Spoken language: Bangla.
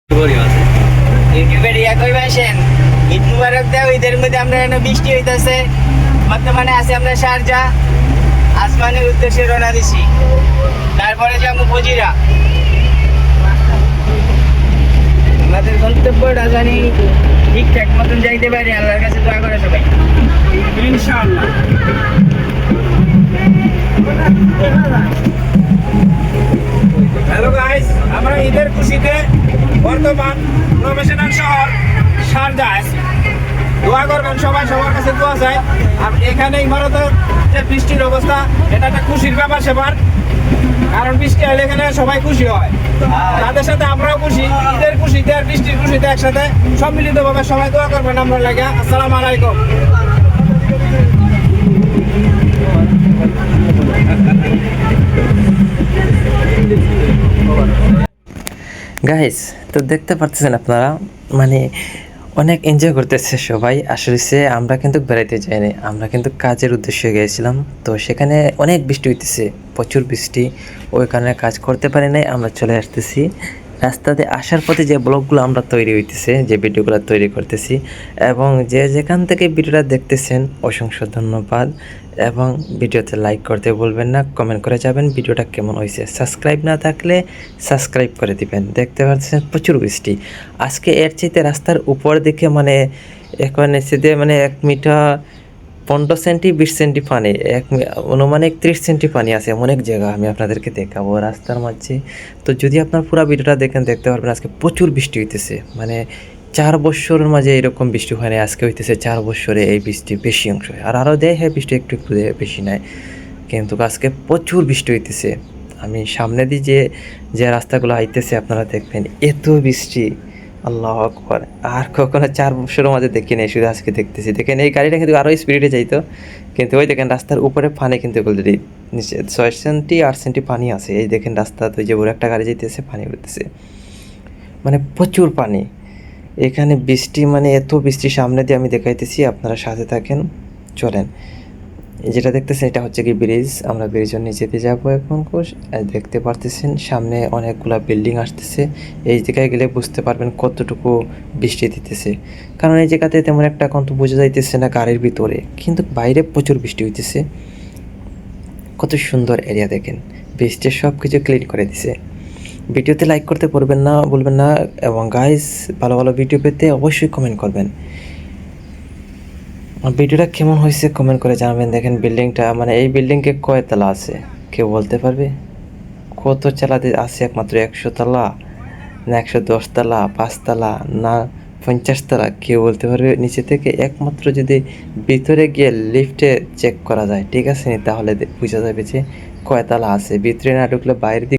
ইউটিউবের ইয়া কই আসেন ঈদ মুবারক দেও। ঈদের মধ্যে আমরা এখানে বৃষ্টি হইতেছে। বর্তমানে আছি আমরা শারজা, আসমানের উদ্দেশ্যে রওনা দিছি। তারপরে যাবো ফজিরা। আমাদের গন্তব্যটা জানি ঠিকঠাক মতন যাইতে পারি। আল্লাহর কাছে দোয়া করে সবাই ইনশাআল্লাহ। হ্যালো গাইস, আমরা ঈদের খুশিতে বর্তমান প্রফেশনাল শহর শারজাহ আছি। দোয়া করবেন সবাই, সবার কাছে দোয়া চাই। আর এখানে ইমারতের যে বৃষ্টির অবস্থা, এটা একটা খুশির ব্যাপার সেবার, কারণ বৃষ্টি হলে এখানে সবাই খুশি হয়। তাদের সাথে আমরাও খুশি। ঈদের খুশিতে আর বৃষ্টির খুশিতে একসাথে সম্মিলিতভাবে সবাই দোয়া করবেন আমরা লাগে। আসসালামু আলাইকুম। গাইস, তো দেখতে পাচ্ছেন আপনারা, মানে অনেক এনজয় করতেছে সবাই। আসলে আমরা কিন্তু বেড়াইতে যাইনি, আমরা কিন্তু কাজের উদ্দেশ্যে গিয়েছিলাম। তো সেখানে অনেক বৃষ্টি হইতেছে, প্রচুর বৃষ্টি। ওই কারণে কাজ করতে পারি নাই, আমরা চলে আসতেছি। রাস্তাতে আসার পথে যে ব্লগগুলো আমরা তৈরি হইতেছে, যে ভিডিওগুলো তৈরি করতেছি, এবং যে যেখান থেকে ভিডিওটা দেখতেছেন অসংখ্য ধন্যবাদ। এবং ভিডিওতে লাইক করতে বলবেন না, কমেন্ট করে যাবেন ভিডিওটা কেমন হয়েছে। সাবস্ক্রাইব না থাকলে সাবস্ক্রাইব করে দিবেন। দেখতে পাচ্ছেন প্রচুর বৃষ্টি আজকে। এর চাইতে রাস্তার উপর দিকে মানে এখন এসে দিয়ে মানে 1 মিটার 15 সেন্টি 20 সেন্টি পানি, অনুমানিক 30 সেন্টি পানি আছে অনেক জায়গা। আমি আপনাদেরকে দেখাবো রাস্তার মাঝে। তো যদি আপনার পুরো ভিডিওটা দেখেন দেখতে পারবেন আজকে প্রচুর বৃষ্টি হইতেছে। মানে 4 বছরের মাঝে এরকম বৃষ্টি হয় না, আজকে হইতেছে 4 বছরে এই বৃষ্টি বেশি অংশ হয়। আর আরও দেয় হ্যাঁ বৃষ্টি একটু একটু দেয়, বেশি নাই, কিন্তু আজকে প্রচুর বৃষ্টি হইতেছে। আমি সামনে দিয়ে যে রাস্তাগুলো আইতেছে আপনারা দেখবেন, এত বৃষ্টি, আল্লাহু আকবার। আর কখনো 4 বছরের মাঝে দেখি নাই, শুধু আজকে দেখতেছি। দেখেন এই গাড়িটা কিন্তু আরও স্পিডে যাইতো, কিন্তু ওই দেখেন রাস্তার উপরে পানি কিন্তু অলরেডি নিচে 6 সেন্টি 8 সেন্টি পানি আছে। এই দেখেন রাস্তা, তো যে বড় একটা গাড়ি যাইতেছে, পানি উঠতেছে, মানে প্রচুর পানি এখানে। বৃষ্টি মানে এত বৃষ্টি সামনে দিয়ে আমি দেখাইতেছি, আপনারা সাথে থাকেন, চলেন। যেটা দেখতেছেন এটা হচ্ছে কি ব্রিজ। আমরা ব্রিজের নিচেতে যাবো এখন। দেখতে পারতেছেন সামনে অনেকগুলা বিল্ডিং আসতেছে। এই জায়গায় গেলে বুঝতে পারবেন কতটুকু বৃষ্টি দিতেছে, কারণ এই জায়গাতে তেমন একটা এখন তো বোঝা যাইতেছে না গাড়ির ভিতরে, কিন্তু বাইরে প্রচুর বৃষ্টি হইতেছে। কত সুন্দর এরিয়া দেখেন, বৃষ্টি সব কিছু ক্লিন করে দিছে। ভিডিওতে লাইক করতে বলবেন না, এবং গাইস ভালো ভালো ভিডিও পেতে অবশ্যই কমেন্ট করবেন। ভিডিওটা কেমন হয়েছে কমেন্ট করে জানাবেন। দেখেন বিল্ডিংটা, মানে এই বিল্ডিংকে কয়তলা আছে কেউ বলতে পারবে? কত চালাতে আছে? একমাত্র 100 তলা না 110 তলা, 5 তলা না 50 তলা, কেউ বলতে পারবে নিচে থেকে? একমাত্র যদি ভিতরে গিয়ে লিফটে চেক করা যায়, ঠিক আছে, তাহলে বোঝা যাবে যে কয়তলা আছে। ভিতরে না ঢুকলে বাইরের দিকে